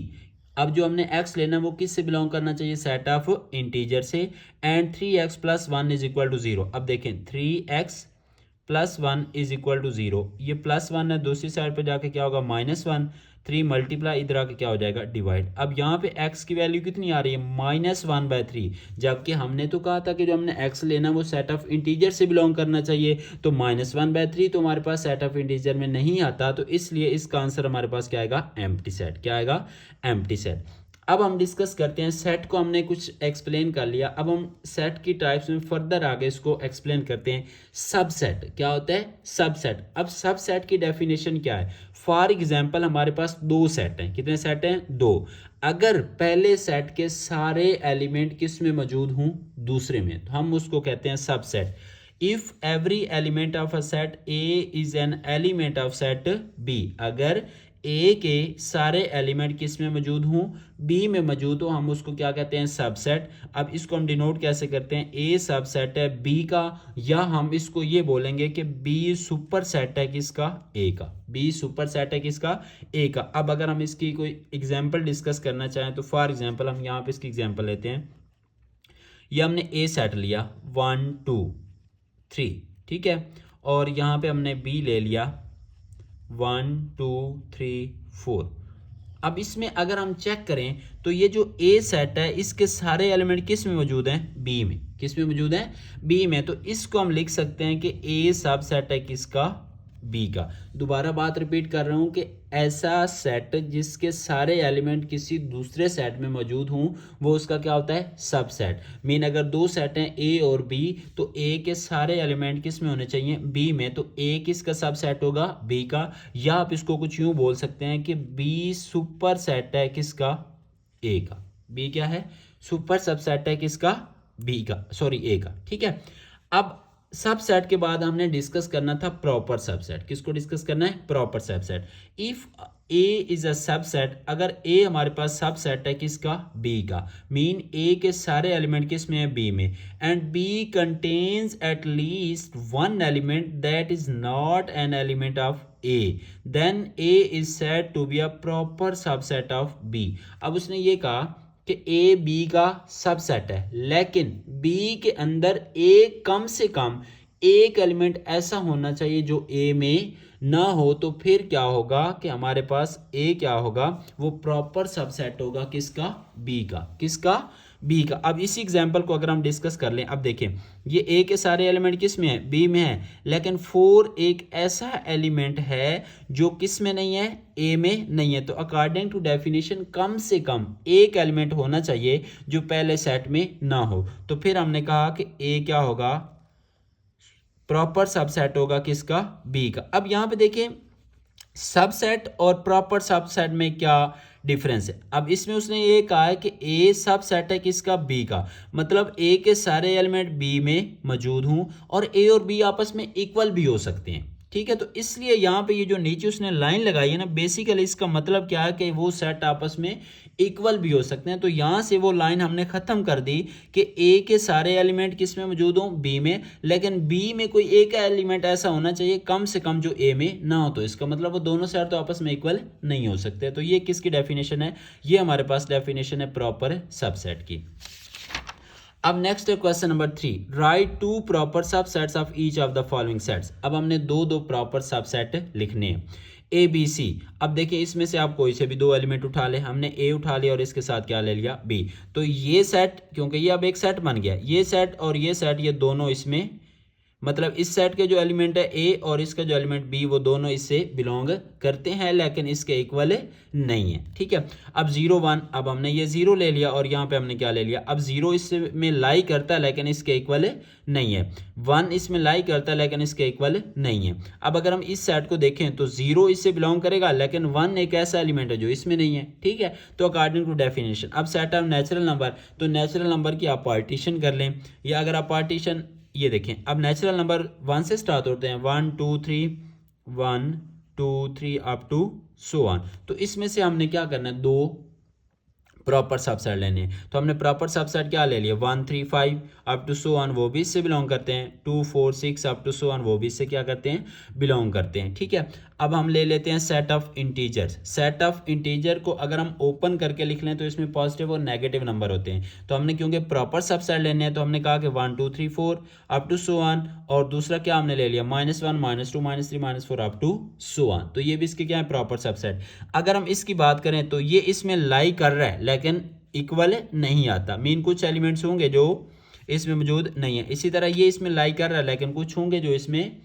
अब जो हमने x लेना है वो किस से बिलोंग करना चाहिए, सेट ऑफ इंटीजर से। And 3x plus 1 is equal to 0। अब देखें 3x plus 1 is equal to 0, ये प्लस 1 है, दूसरी साइड पे जाके क्या होगा, -1। 3 मल्टीप्लाई इधर आके क्या हो जाएगा, डिवाइड। अब यहाँ पे x की वैल्यू कितनी आ रही है, -1/3। जबकि हमने तो कहा था कि जो हमने x लेना वो सेट ऑफ इंटीजर से बिलोंग करना चाहिए। तो -1/3 तो हमारे पास सेट ऑफ इंटीजर में नहीं आता, तो इसलिए इसका आंसर हमारे पास क्या आएगा, एम्प्टी सेट। क्या आएगा, एम्प्टी सेट। अब हम डिस्कस करते हैं, सेट को हमने कुछ एक्सप्लेन कर लिया। अब हम सेट की टाइप्स में फर्दर आगे इसको एक्सप्लेन करते हैं। सबसेट क्या होता है, सबसेट। अब सबसेट की डेफिनेशन क्या है, फॉर एग्जांपल हमारे पास दो सेट हैं। कितने सेट हैं, दो। अगर पहले सेट के सारे एलिमेंट किस में मौजूद हों, दूसरे में, तो हम उसको कहते हैं subset. If every element of a set A is an element of set B. अगर ए के सारे एलिमेंट किस में मौजूद हों, बी में मौजूद हो, हम उसको क्या कहते हैं, सबसेट। अब इसको हम डिनोट कैसे करते हैं, ए सबसेट है बी का, या हम इसको ये बोलेंगे कि बी सुपर सेट है किसका, ए का। बी सुपर सेट है किसका, ए का। अब अगर हम इसकी कोई एग्जांपल डिस्कस करना चाहें तो फॉर एग्जांपल हम यहाँ पे इसकी एग्जांपल लेते हैं। ये हमने ए सेट लिया 1 2 3, ठीक है। और यहाँ पे हमने बी ले लिया 1 2 3 4। अब इसमें अगर हम चेक करें तो ये जो ए सेट है इसके सारे एलिमेंट किस में मौजूद हैं, बी में। किस में मौजूद हैं, बी में। तो इसको हम लिख सकते हैं कि ए सब सेट है किसका, बी का। दोबारा बात रिपीट कर रहा हूं कि ऐसा सेट जिसके सारे एलिमेंट किसी दूसरे सेट में मौजूद हों वो उसका क्या होता है, सबसेट। मीन अगर दो सेट हैं ए और बी तो ए के सारे एलिमेंट किस में होने चाहिए, बी में। तो ए किसका सबसेट होगा, बी का। या आप इसको कुछ यूं बोल सकते हैं कि बी सुपर सेट है किसका, ए का। बी क्या है, सुपर सबसेट है किसका, बी का, सॉरी ए का, ठीक है। अब सबसेट के बाद हमने डिस्कस करना था प्रॉपर सबसेट। किसको डिस्कस करना है, proper subset. If A is a subset, अगर ए हमारे पास सबसेट है किसका, बी का, मीन ए के सारे एलिमेंट किस में है, बी में। And B contains at least one element that is not an element of A, then A is said to be a proper subset of B. अब उसने ये कहा कि ए बी का सबसेट है, लेकिन बी के अंदर ए कम से कम एक एलिमेंट ऐसा होना चाहिए जो ए में ना हो। तो फिर क्या होगा कि हमारे पास ए क्या होगा, वो प्रॉपर सबसेट होगा किसका, बी का। किसका, बी का। अब इसी एग्जांपल को अगर हम डिस्कस कर लें, अब देखें ये ए के सारे एलिमेंट किस में है, बी में है, लेकिन 4 एक ऐसा एलिमेंट है जो किस में नहीं है, ए में नहीं है। तो अकॉर्डिंग टू डेफिनेशन कम से कम एक एलिमेंट होना चाहिए जो पहले सेट में ना हो। तो फिर हमने कहा कि ए क्या होगा, प्रॉपर सबसेट होगा किसका, बी का। अब यहां पे देखिए सबसेट और प्रॉपर सबसेट में क्या डिफरेंस है। अब इसमें उसने ये कहा है कि ए सबसेट है किसका, बी का, मतलब ए के सारे एलिमेंट बी में मौजूद हों और ए और बी आपस में इक्वल भी हो सकते हैं, ठीक है। तो इसलिए यहाँ पे ये जो नीचे उसने लाइन लगाई है ना, बेसिकली इसका मतलब क्या है कि वो सेट आपस में इक्वल भी हो सकते हैं। तो यहाँ से वो लाइन हमने ख़त्म कर दी कि ए के सारे एलिमेंट किस में मौजूद हों, बी में, लेकिन बी में कोई एक एलिमेंट ऐसा होना चाहिए कम से कम जो ए में ना हो। तो इसका मतलब वो दोनों सेट तो आपस में इक्वल नहीं हो सकते। तो ये किसकी डेफिनेशन है, ये हमारे पास डेफिनेशन है प्रॉपर सबसेट की। अब नेक्स्ट है question number 3, write 2 proper subsets of each of the following sets. अब हमने दो प्रॉपर सबसेट लिखने हैं। A B C. अब देखिए इसमें से आप कोई से भी दो एलिमेंट उठा ले, हमने ए उठा लिया और इसके साथ क्या ले लिया, बी। तो ये सेट, क्योंकि ये अब एक सेट बन गया, ये सेट और ये सेट, ये दोनों इसमें, मतलब इस सेट के जो एलिमेंट है ए और इसका जो एलिमेंट बी, वो दोनों इससे बिलोंग करते हैं लेकिन इसके इक्वल नहीं है। ठीक है, अब 0 1, अब हमने ये 0 ले लिया और यहाँ पे हमने क्या ले लिया, अब 0 इसमें लाई करता है लेकिन इसके इक्वल नहीं है, 1 इसमें लाई करता है लेकिन इसके इक्वल नहीं है। अब अगर हम इस सेट को देखें तो 0 इससे बिलोंग करेगा लेकिन 1 एक ऐसा एलिमेंट है जो इसमें नहीं है। ठीक है, तो अकॉर्डिंग टू डेफिनेशन, अब सेट ऑफ नेचुरल नंबर, तो नेचुरल नंबर की आप पार्टीशन कर लें, या अगर आप पार्टीशन, ये देखें अब नेचुरल नंबर 1 से स्टार्ट होते हैं, 1 2 3, 1 2 3 अप टू सो ऑन। तो इसमें से हमने क्या करना है, दो प्रॉपर सबसेट लेने हैं। तो हमने प्रॉपर सबसेट क्या ले लिया, 1 3 5 अप टू सो ऑन, वो भी इससे बिलोंग करते हैं, 2 4 6 अप टू सो ऑन, वो भी इससे क्या करते हैं, बिलोंग करते हैं। ठीक है, अब हम ले लेते हैं set of integers. Set of integer को अगर हम ओपन करके लिख लें तो इसमें पॉजिटिव और नेगेटिव नंबर होते हैं। तो हमने क्योंकि प्रॉपर सबसेट लेने हैं तो हमने कहा कि 1 2 3 4 अप टू सो ऑन, और दूसरा क्या हमने ले लिया, -1 -2 -3 -4 अप टू सो ऑन। तो ये भी इसके क्या है, प्रॉपर सबसेट। अगर हम इसकी बात करें तो ये इसमें लाई कर रहा है लेकिन इक्वल नहीं आता, मीन कुछ एलिमेंट्स होंगे जो इसमें मौजूद नहीं है। इसी तरह ये इसमें लाई कर रहा है लेकिन कुछ होंगे जो इसमें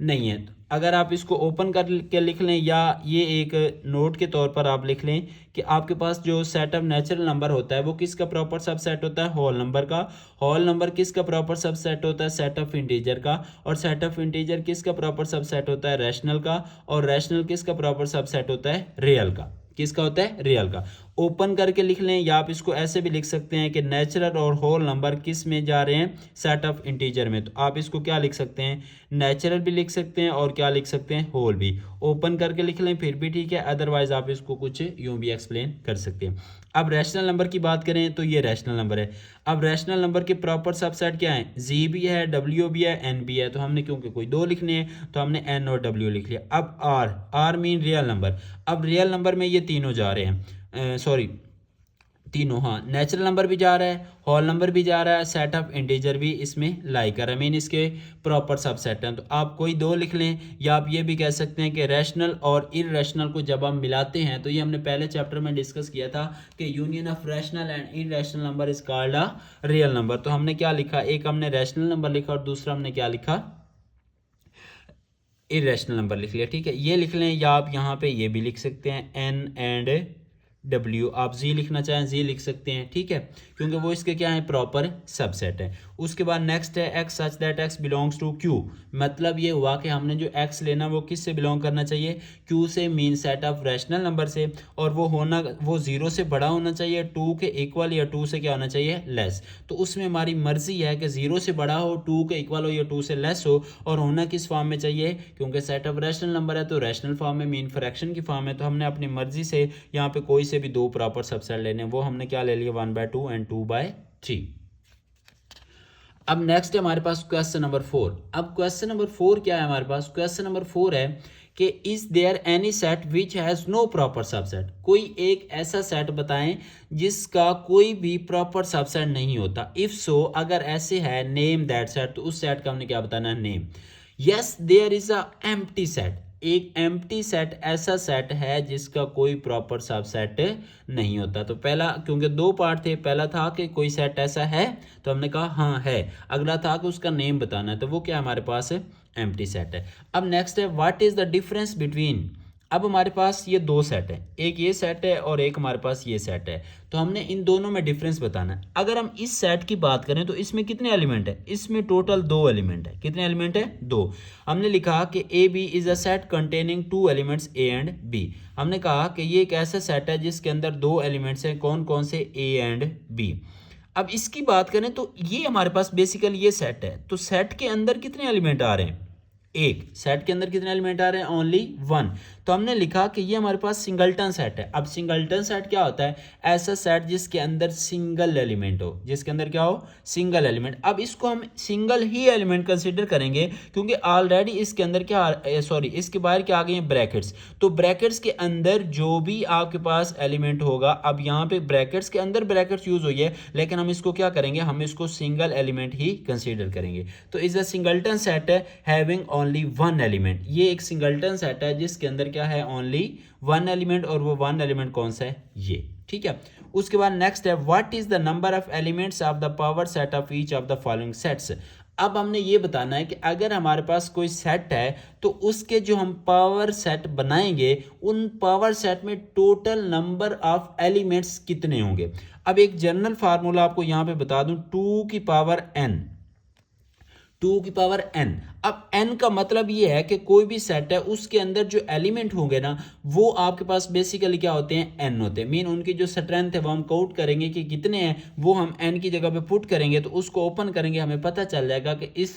नहीं है। तो अगर आप इसको ओपन करके लिख लें या ये एक नोट के तौर पर आप लिख लें कि आपके पास जो सेट ऑफ नेचुरल नंबर होता है वो किसका प्रॉपर सबसेट होता है, होल नंबर का। होल नंबर किसका प्रॉपर सबसेट होता है, सेट ऑफ इंटीजर का। और सेट ऑफ इंटीजर किसका प्रॉपर सबसेट होता है, रैशनल का। और रैशनल किसका प्रॉपर सबसेट होता है, रियल का। किसका होता है, रियल का। ओपन करके लिख लें, या आप इसको ऐसे भी लिख सकते हैं कि नेचुरल और होल नंबर किस में जा रहे हैं, सेट ऑफ इंटीजर में। तो आप इसको क्या लिख सकते हैं, नेचुरल भी लिख सकते हैं और क्या लिख सकते हैं, होल भी। ओपन करके लिख लें फिर भी ठीक है, अदरवाइज आप इसको कुछ यूं भी एक्सप्लेन कर सकते हैं। अब रैशनल नंबर की बात करें तो ये रैशनल नंबर है। अब रैशनल नंबर के प्रॉपर सबसेट क्या है, जी भी है, डब्ल्यू भी है, एन भी है। तो हमने क्योंकि कोई दो लिखने हैं तो हमने एन और डब्ल्यू लिख लिया। अब आर मीन रियल नंबर। अब रियल नंबर में ये तीनों जा रहे हैं, सॉरी तीनों, हाँ, नेचुरल नंबर भी जा रहा है, होल नंबर भी जा रहा है, सेट ऑफ इंटीजर भी इसमें लाई कर रहा है, मीन इसके प्रॉपर सबसेट हैं। तो आप कोई दो लिख लें, या आप ये भी कह सकते हैं कि रैशनल और इररेशनल को जब हम मिलाते हैं, तो ये हमने पहले चैप्टर में डिस्कस किया था कि union of rational and irrational number is called a real number. तो हमने क्या लिखा, एक हमने रैशनल नंबर लिखा और दूसरा हमने क्या लिखा, इररेशनल नंबर लिख लिया। ठीक है, ये लिख लें, या आप यहाँ पे ये भी लिख सकते हैं, एन एंड डब्ल्यू। आप जी लिखना चाहें जी लिख सकते हैं। ठीक है, क्योंकि वो इसके क्या है, प्रॉपर सबसेट है। उसके बाद नेक्स्ट है x such that x belongs to Q. मतलब ये हुआ कि हमने जो एक्स लेना वो किस से बिलोंग करना चाहिए, क्यू से, mean set of rational number से। और वो होना, वो 0 से बड़ा होना चाहिए, 2 के इक्वल, या 2 से क्या होना चाहिए, लेस। तो उसमें हमारी मर्जी है कि 0 से बड़ा हो, 2 के इक्वल हो, या 2 से लेस हो। और होना किस फॉर्म में चाहिए, क्योंकि सेट ऑफ रैशनल नंबर है तो रैशनल फॉर्म में, मीन फ्रैक्शन की फॉर्म है। तो हमने अपनी मर्जी से यहाँ पे कोई से भी दो प्रॉपर सबसेट लेने, वो हमने क्या ले लिया, 1/2 एंड 2/3। अब नेक्स्ट है हमारे पास क्वेश्चन नंबर 4। अब क्वेश्चन नंबर 4 क्या है हमारे पास, क्वेश्चन नंबर 4 है कि is there any set which has no proper subset. कोई एक ऐसा सेट बताएं जिसका कोई भी प्रॉपर सबसेट नहीं होता। इफ सो, अगर ऐसे है, नेम दैट सेट। तो उस सेट का हमने क्या बताना है, name. Yes there is a empty set. एक एम्प्टी सेट ऐसा सेट है जिसका कोई प्रॉपर सबसेट नहीं होता। तो पहला, क्योंकि दो पार्ट थे, पहला था कि कोई सेट ऐसा है, तो हमने कहा हाँ है। अगला था कि उसका नेम बताना है, तो वो क्या हमारे पास एम्प्टी सेट है। अब नेक्स्ट है what is the difference between. अब हमारे पास ये दो सेट है, एक ये सेट है और एक हमारे पास ये सेट है। तो हमने इन दोनों में डिफरेंस बताना है। अगर हम इस सेट की बात करें तो इसमें कितने एलिमेंट है, इसमें टोटल 2 एलिमेंट है। कितने एलिमेंट है, 2। हमने लिखा कि A B is a set containing 2 elements A and B. हमने कहा कि ये एक ऐसा सेट है जिसके अंदर 2 एलिमेंट्स हैं, कौन कौन से, ए एंड बी। अब इसकी बात करें तो ये हमारे पास बेसिकली ये सेट है। तो सेट के अंदर कितने एलिमेंट आ रहे हैं, एक। सेट के अंदर कितने एलिमेंट आ रहे हैं, ओनली 1। तो हमने लिखा कि ये हमारे पास सिंगलटन सेट है। अब सिंगलटन सेट क्या होता है, ऐसा सेट जिसके अंदर सिंगल एलिमेंट हो, जिसके अंदर क्या हो, सिंगल एलिमेंट। अब इसको हम सिंगल ही एलिमेंट कंसीडर करेंगे क्योंकि ऑलरेडी इसके अंदर क्या, सॉरी इसके बाहर क्या आ गए हैं, ब्रैकेट्स। तो ब्रैकेट्स के अंदर जो भी आपके पास एलिमेंट होगा, अब यहाँ पे ब्रैकेट्स के अंदर ब्रैकेट्स यूज हुई है, लेकिन हम इसको क्या करेंगे, हम इसको सिंगल एलिमेंट ही कंसीडर करेंगे। तो is a singleton set having only one element. ये एक सिंगलटन सेट है जिसके अंदर क्या है, ओनली वन एलिमेंट, और वो वन एलिमेंट कौन सा है, ये, ठीक है। उसके बाद नेक्स्ट है what is the number of elements of the power set of each of the following sets. अब हमने ये बताना है कि अगर हमारे पास कोई सेट है तो उसके जो हम पावर सेट बनाएंगे उन पावर सेट में टोटल नंबर ऑफ एलिमेंट्स कितने होंगे। अब एक जनरल फार्मूला आपको यहां पे बता दूं, 2 की पावर n, 2 की पावर n। अब n का मतलब ये है कि कोई भी सेट है उसके अंदर जो एलिमेंट होंगे ना वो आपके पास बेसिकली क्या होते हैं, n होते हैं। मीन उनकी जो स्ट्रेंथ है वो हम काउंट करेंगे कि कितने हैं, वो हम n की जगह पे पुट करेंगे तो उसको ओपन करेंगे, हमें पता चल जाएगा कि इस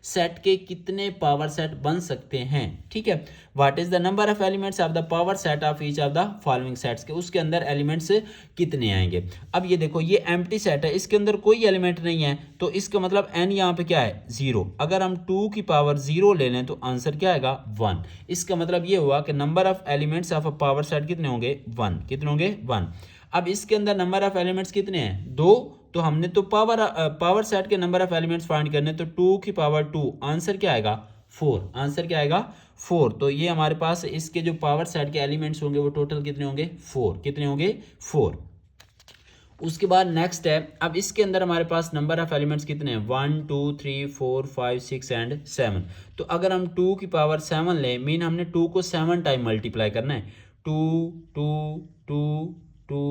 सेट के कितने पावर सेट बन सकते हैं, ठीक है। What is the number of elements of the power set of each of the following sets, के उसके अंदर एलिमेंट्स कितने आएंगे। अब ये देखो ये एम्प्टी सेट है, इसके अंदर कोई एलिमेंट नहीं है तो इसका मतलब n यहाँ पे क्या है, 0। अगर हम 2 की पावर 0 ले लें तो आंसर क्या आएगा, 1। इसका मतलब ये हुआ कि number of elements of a power set कितने होंगे, 1। कितने होंगे, 1। अब इसके अंदर नंबर ऑफ एलिमेंट्स कितने हैं, 2। तो हमने तो पावर सेट के नंबर ऑफ एलिमेंट्स फाइंड करने, तो 2 की पावर 2, आंसर क्या आएगा, 4। आंसर क्या आएगा, 4। तो ये हमारे पास इसके जो पावर सेट के एलिमेंट्स होंगे वो टोटल कितने होंगे, 4। कितने होंगे, 4। उसके बाद नेक्स्ट है, अब इसके अंदर हमारे पास नंबर ऑफ एलिमेंट्स कितने हैं, 1 2 3 4 5 6 एंड 7। तो अगर हम 2 की पावर 7 लें, मीन हमने 2 को 7 टाइम मल्टीप्लाई करना है, 2 2 2 2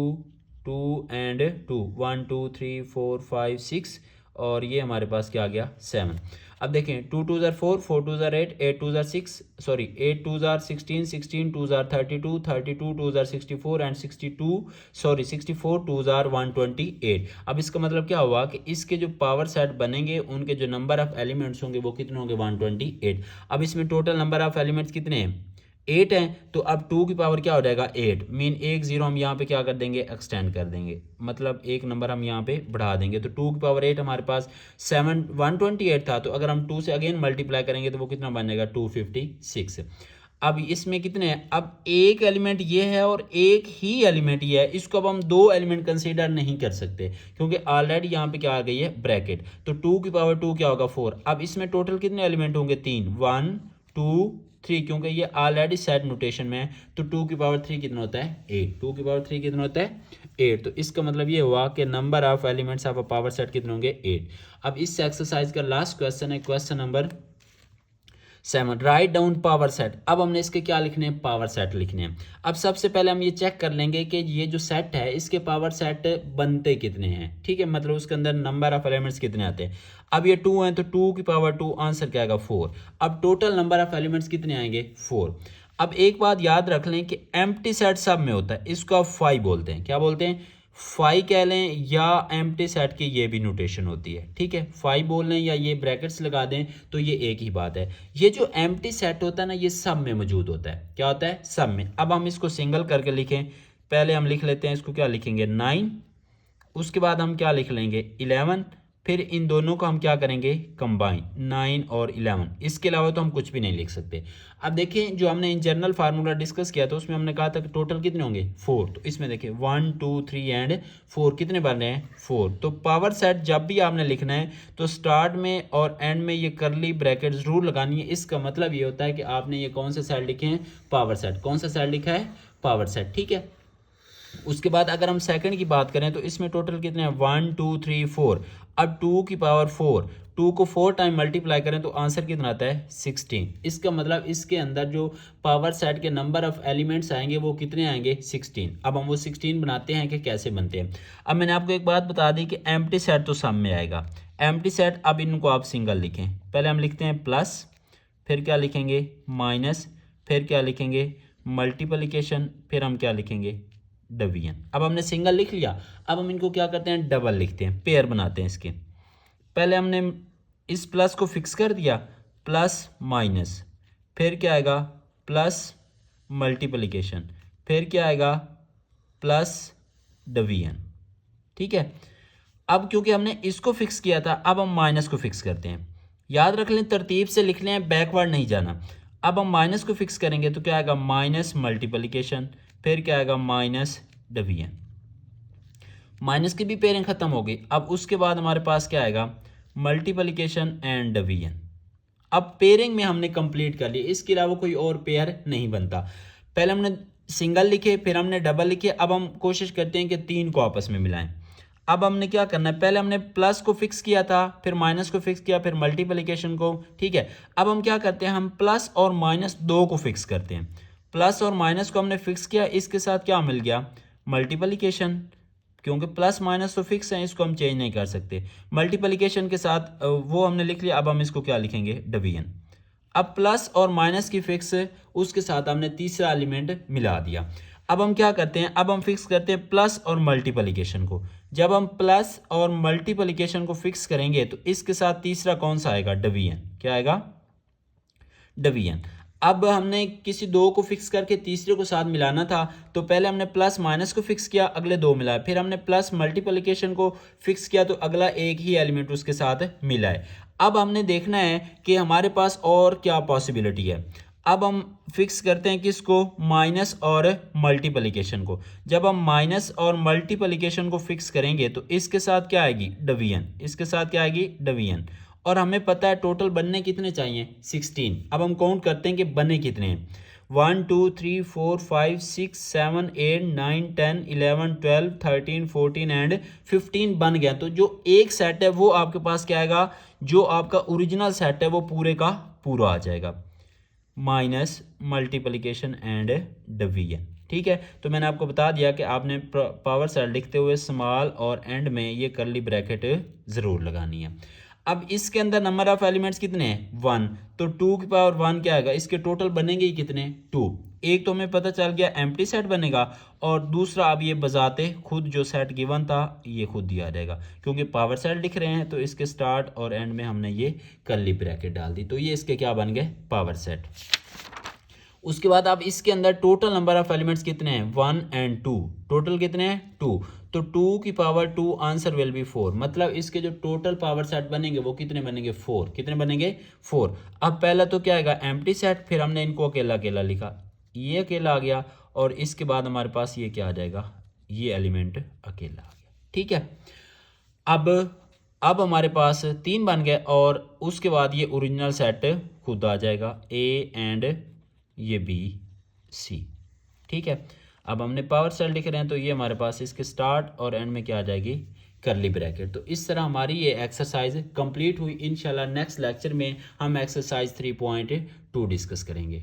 2 एंड 2, 1 2 3 4 5 6, और ये हमारे पास क्या आ गया, 7। अब देखें 2 2 ज़ार 4, 4 2 ज़ार 8, 8 2 ज़ार 6, सॉरी 8 2 ज़ार 16, 16 2 ज़ार 32, 32 2 ज़ार 64 एंड 62, सॉरी 64 2 ज़ार 128। अब इसका मतलब क्या हुआ कि इसके जो पावर सेट बनेंगे उनके जो नंबर ऑफ एलिमेंट्स होंगे वो कितने होंगे, 128। अब इसमें टोटल नंबर ऑफ एलिमेंट्स कितने हैं, 8 है। तो अब 2 की पावर क्या हो जाएगा, 8। मीन एक जीरो हम यहाँ पे क्या कर देंगे, एक्सटेंड कर देंगे, मतलब एक नंबर हम यहाँ पे बढ़ा देंगे। तो 2 की पावर 8 हमारे पास 128 था, तो अगर हम 2 से अगेन मल्टीप्लाई करेंगे तो वो कितना बन जाएगा, 256। अब इसमें कितने हैं, अब एक एलिमेंट ये है और एक ही एलिमेंट ये है, इसको अब हम 2 एलिमेंट कंसीडर नहीं कर सकते क्योंकि ऑलरेडी यहाँ पे क्या आ गई है, ब्रैकेट। तो 2 की पावर 2 क्या होगा, 4। अब इसमें टोटल कितने एलिमेंट होंगे, 3, 1 2 3, क्योंकि ये ऑलरेडी सेट नोटेशन में है। तो 2 की पावर 3 कितना होता है, 8। 2 की पावर 3 कितना होता है, 8। तो इसका मतलब ये हुआ कि number of elements of a power set कितने होंगे, 8। अब इस एक्सरसाइज का लास्ट क्वेश्चन है question number 7, write down power set. अब हमने इसके क्या लिखने हैं, पावर सेट लिखने हैं। अब सबसे पहले हम ये चेक कर लेंगे कि ये जो सेट है इसके पावर सेट बनते कितने हैं, ठीक है, मतलब उसके अंदर नंबर ऑफ एलिमेंट्स कितने आते हैं। अब ये 2 हैं तो 2 की पावर 2, आंसर क्या आएगा, 4। अब टोटल नंबर ऑफ एलिमेंट्स कितने आएंगे, 4। अब एक बात याद रख लें कि एम्प्टी सेट सब में होता है, इसको आप फाई बोलते हैं, क्या बोलते हैं, फाई कह लें, या एम्प्टी सेट की ये भी नोटेशन होती है, ठीक है, फाई बोल लें या ये ब्रैकेट्स लगा दें तो ये एक ही बात है। ये जो एम्प्टी सेट होता है ना ये सब में मौजूद होता है, क्या होता है, सब में। अब हम इसको सिंगल करके लिखें, पहले हम लिख लेते हैं इसको, क्या लिखेंगे, 9। उसके बाद हम क्या लिख लेंगे, 11। फिर इन दोनों को हम क्या करेंगे, कंबाइन, 9 और 11। इसके अलावा तो हम कुछ भी नहीं लिख सकते। अब देखें जो हमने इन जनरल फार्मूला डिस्कस किया था उसमें हमने कहा था कि टोटल कितने होंगे, 4। तो इसमें देखिए 1 2 3 एंड 4 कितने बन रहे हैं, 4। तो पावर सेट जब भी आपने लिखना है तो स्टार्ट में और एंड में ये करली ब्रैकेट जरूर लगानी है। इसका मतलब ये होता है कि आपने ये कौन से सेट लिखे हैं, पावर सेट। कौन सा सेट लिखा है, पावर सेट, ठीक है। उसके बाद अगर हम सेकंड की बात करें तो इसमें टोटल कितने हैं, 1 2 3 4। अब 2 की पावर 4, 2 को 4 टाइम मल्टीप्लाई करें तो आंसर कितना आता है, 16। इसका मतलब इसके अंदर जो पावर सेट के नंबर ऑफ एलिमेंट्स आएंगे वो कितने आएंगे, 16। अब हम वो 16 बनाते हैं कि कैसे बनते हैं। अब मैंने आपको एक बात बता दी कि एम्प्टी सेट तो सब में आएगा, एम्प्टी सेट। अब इनको आप सिंगल लिखें, पहले हम लिखते हैं प्लस, फिर क्या लिखेंगे, माइनस, फिर क्या लिखेंगे, मल्टीप्लिकेशन, फिर हम क्या लिखेंगे, डिवीजन। अब हमने सिंगल लिख लिया, अब हम इनको क्या करते हैं, डबल लिखते हैं, पेयर बनाते हैं इसके। पहले हमने इस प्लस को फिक्स कर दिया, प्लस माइनस, फिर क्या आएगा, प्लस मल्टीप्लिकेशन, फिर क्या आएगा, प्लस डिवीजन, ठीक है। अब क्योंकि हमने इसको फिक्स किया था अब हम माइनस को फिक्स करते हैं। याद रख लें, तरतीब से लिख लें, बैकवर्ड नहीं जाना। अब हम माइनस को फिक्स करेंगे तो क्या आएगा, माइनस मल्टीप्लिकेशन, फिर क्या आएगा, माइनस डिवीजन। माइनस की भी पेयरिंग खत्म हो गई। अब उसके बाद हमारे पास क्या आएगा, मल्टीप्लिकेशन एंड डिवीजन। अब पेयरिंग में हमने कंप्लीट कर लिया, इसके अलावा कोई और पेयर नहीं बनता। पहले हमने सिंगल लिखे, फिर हमने डबल लिखे, अब हम कोशिश करते हैं कि 3 को आपस में मिलाएं। अब हमने क्या करना है, पहले हमने प्लस को फिक्स किया था, फिर माइनस को फिक्स किया, फिर मल्टीप्लिकेशन को, ठीक है। अब हम क्या करते हैं, हम प्लस और माइनस 2 को फिक्स करते हैं। प्लस और माइनस को हमने फिक्स किया, इसके साथ क्या मिल गया, मल्टीप्लिकेशन, क्योंकि प्लस माइनस तो फिक्स है, इसको हम चेंज नहीं कर सकते। मल्टीप्लिकेशन के साथ वो हमने लिख लिया, अब हम इसको क्या लिखेंगे, डिवीजन। अब प्लस और माइनस की फिक्स, उसके साथ हमने तीसरा एलिमेंट मिला दिया। अब हम क्या करते हैं, अब हम फिक्स करते हैं प्लस और मल्टीप्लिकेशन को। जब हम प्लस और मल्टीप्लिकेशन को फिक्स करेंगे तो इसके साथ तीसरा कौन सा आएगा, डिवीजन। क्या आएगा, डिवीजन। अब हमने किसी 2 को फिक्स करके तीसरे को साथ मिलाना था, तो पहले हमने प्लस माइनस को फिक्स किया, अगले 2 मिलाए, फिर हमने प्लस मल्टीप्लिकेशन को फिक्स किया तो अगला एक ही एलिमेंट उसके साथ मिलाए। अब हमने देखना है कि हमारे पास और क्या पॉसिबिलिटी है। अब हम फिक्स करते हैं किसको, माइनस और मल्टीप्लिकेशन को। जब हम माइनस और मल्टीप्लिकेशन को फिक्स करेंगे तो इसके साथ क्या आएगी, डिवीजन। इसके साथ क्या आएगी, डिवीजन। और हमें पता है टोटल बनने कितने चाहिए, 16। अब हम काउंट करते हैं कि बने कितने हैं। 1 2 3 4 5 6 7 8 9 10 11 12 13 14 एंड 15 बन गया। तो जो एक सेट है वो आपके पास क्या आएगा, जो आपका ओरिजिनल सेट है वो पूरे का पूरा आ जाएगा, माइनस मल्टीप्लिकेशन एंड डिवीजन। ठीक है, तो मैंने आपको बता दिया कि आपने पावर सेट लिखते हुए स्मॉल और एंड में ये कर्ली ब्रैकेट ज़रूर लगानी है। अब इसके अंदर नंबर ऑफ एलिमेंट्स कितने हैं, 1, तो 2 की पावर 1 क्या आएगा, इसके टोटल बनेंगे ही कितने, 2। एक तो हमें पता चल गया एम्प्टी सेट बनेगा, और दूसरा अब ये बजाते खुद जो सेट गिवन था ये खुद दिया जाएगा, क्योंकि पावर सेट लिख रहे हैं तो इसके स्टार्ट और एंड में हमने ये कर्ली ब्रैकेट डाल दी, तो ये इसके क्या बन गए, पावर सेट। उसके बाद अब इसके अंदर टोटल नंबर ऑफ एलिमेंट्स कितने हैं, 1 एंड 2, टोटल कितने हैं, 2, तो 2 की पावर 2 आंसर विल बी 4। मतलब इसके जो टोटल पावर सेट बनेंगे वो कितने बनेंगे, 4। कितने बनेंगे, 4। अब पहला तो क्या आएगा, एम्प्टी सेट, फिर हमने इनको अकेला अकेला लिखा, ये अकेला आ गया, और इसके बाद हमारे पास ये क्या आ जाएगा, ये एलिमेंट अकेला आ गया। ठीक है, अब हमारे पास 3 बन गए, और उसके बाद ये ओरिजिनल सेट खुद आ जाएगा, ए एंड ये बी सी। ठीक है, अब हमने पावर सेट लिख रहे हैं तो ये हमारे पास इसके स्टार्ट और एंड में क्या आ जाएगी, कर्ली ब्रैकेट। तो इस तरह हमारी ये एक्सरसाइज कंप्लीट हुई। इंशाल्लाह नेक्स्ट लेक्चर में हम एक्सरसाइज 3.2 डिस्कस करेंगे।